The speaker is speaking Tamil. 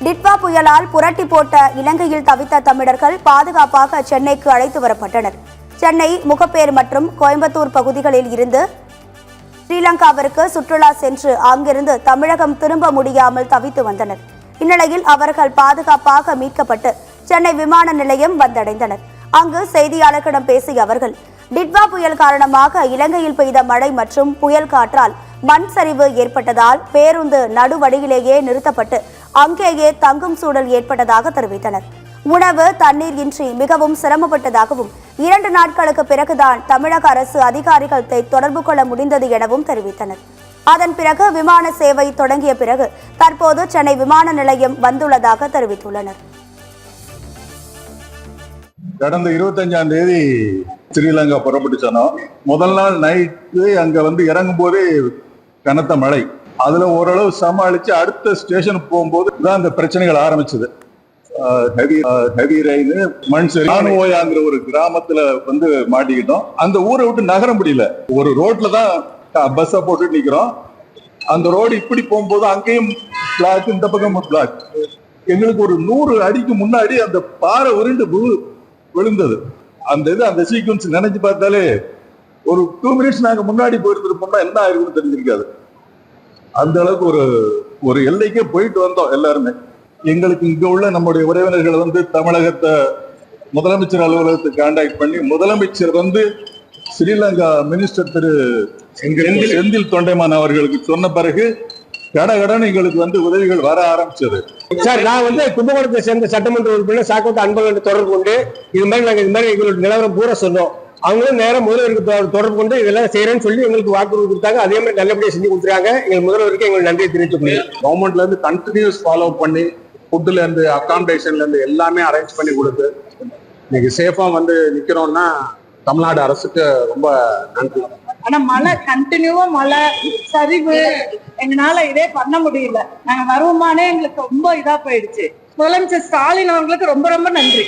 டிட்வா புயலால் புரட்டி போட்ட இலங்கையில் தவித்த தமிழர்கள் பாதுகாப்பாக சென்னைக்கு அழைத்து வரப்பட்டனர். சென்னை, முகப்பேர் மற்றும் கோயம்புத்தூர் பகுதிகளில் இருந்து ஸ்ரீலங்காவிற்கு சுற்றுலா சென்று அங்கிருந்து தமிழகம் திரும்ப முடியாமல் தவித்து வந்தனர். இந்நிலையில் அவர்கள் பாதுகாப்பாக மீட்கப்பட்டு சென்னை விமான நிலையம் வந்தடைந்தனர். அங்கு செய்தியாளர்களிடம் பேசிய அவர்கள், டிட்வா புயல் காரணமாக இலங்கையில் பெய்த மழை மற்றும் புயல் காற்றால் மண் சரிவு ஏற்பட்டதால் பேருந்து நடுவழியிலேயே நிறுத்தப்பட்டு அங்கேயே தங்கும் சூழல் ஏற்பட்டதாக தெரிவித்தனர். உணவு, தண்ணீர் இன்றி மிகவும் சிரமப்பட்டதாகவும் 2 நாட்களுக்கு பிறகுதான் தமிழக அரசு அதிகாரிகள் தொடர்பு கொள்ள முடிந்தது எனவும் தெரிவித்தனர். அதன் பிறகு விமான சேவை தொடங்கிய பிறகு தற்போது சென்னை விமான நிலையம் வந்துள்ளதாக தெரிவித்துள்ளனர். கடந்த 25ஆம் தேதி ஸ்ரீலங்கா புறப்பட்டு சொன்னோம். முதல் நாள் நைட்டு அங்க இறங்கும் போதே கனத்த மழை. அதுல ஓரளவு சமாளிச்சு அடுத்த ஸ்டேஷனுக்கு போகும்போது தான் அந்த பிரச்சனைகள் ஆரம்பிச்சது. ஹெவி ரெயின், மண் சரி. ஓயாங்கிற ஒரு கிராமத்துல மாட்டிக்கிட்டோம். அந்த ஊரை விட்டு நகர முடியல. ஒரு ரோட்ல தான் பஸ்ஸை போட்டு நிக்கிறோம். அந்த ரோடு இப்படி போகும்போது அங்கேயும் பிளாக், இந்த பக்கம் பிளாக். எங்களுக்கு ஒரு 100 அடிக்கு முன்னாடி அந்த பாறை உருண்டு விழுந்தது. அந்த சீக்வன்ஸ் நினைச்சு பார்த்தாலே ஒரு 2 மினிட்ஸ் நாங்க முன்னாடி போயிருந்திருப்போம்னா என்ன ஆயிருக்குன்னு தெரிஞ்சிருக்காது. அந்த அளவுக்கு ஒரு எல்லைக்கே போயிட்டு வந்தோம் எல்லாருமே. எங்களுக்கு இங்க உள்ள நம்முடைய உறவினர்கள் தமிழகத்தை முதலமைச்சர் அலுவலகத்தை கான்டாக்ட் பண்ணி முதலமைச்சர் ஸ்ரீலங்கா மினிஸ்டர் திரு செந்தில் தொண்டைமான் அவர்களுக்கு சொன்ன பிறகு கடகடன் எங்களுக்கு உதவிகள் வர ஆரம்பிச்சது. சார், நான் கும்பகோணத்தை சேர்ந்த சட்டமன்ற உறுப்பினர் சாக்கோட்ட அன்பழகன் தொடர்பு கொண்டு இது மாதிரி எங்களோட நிலவரம் பூரா சொன்னோம். அவங்களும் நேரம் முதல்வருக்கு தொடர்பு கொண்டு இதெல்லாம் செய்யறேன்னு சொல்லி எங்களுக்கு வாக்குறுதி கொடுத்தாங்க. அதே மாதிரி நல்லபடியாக செஞ்சு கொடுத்துருக்காங்க. எங்கள் முதல்வருக்கு எங்களுக்கு நன்றியை தெரிவித்துக் கவர்மெண்ட்ல இருந்து கண்டினியூஸ் ஃபாலோ பண்ணி ஃபுட்டுல இருந்து அகாமடேஷன்ல இருந்து எல்லாமே அரேஞ்ச் பண்ணி கொடுத்து இன்னைக்கு சேஃபா நிக்கிறோம்னா தமிழ்நாடு அரசுக்கு ரொம்ப நன்றி. ஆனா மழை கண்டினியூவா மழை சரிவு எங்களால இதே பண்ண முடியல. நாங்க வருவோமானே எங்களுக்கு ரொம்ப இதா போயிடுச்சு. முதலமைச்சர் ஸ்டாலின் அவங்களுக்கு ரொம்ப ரொம்ப நன்றி.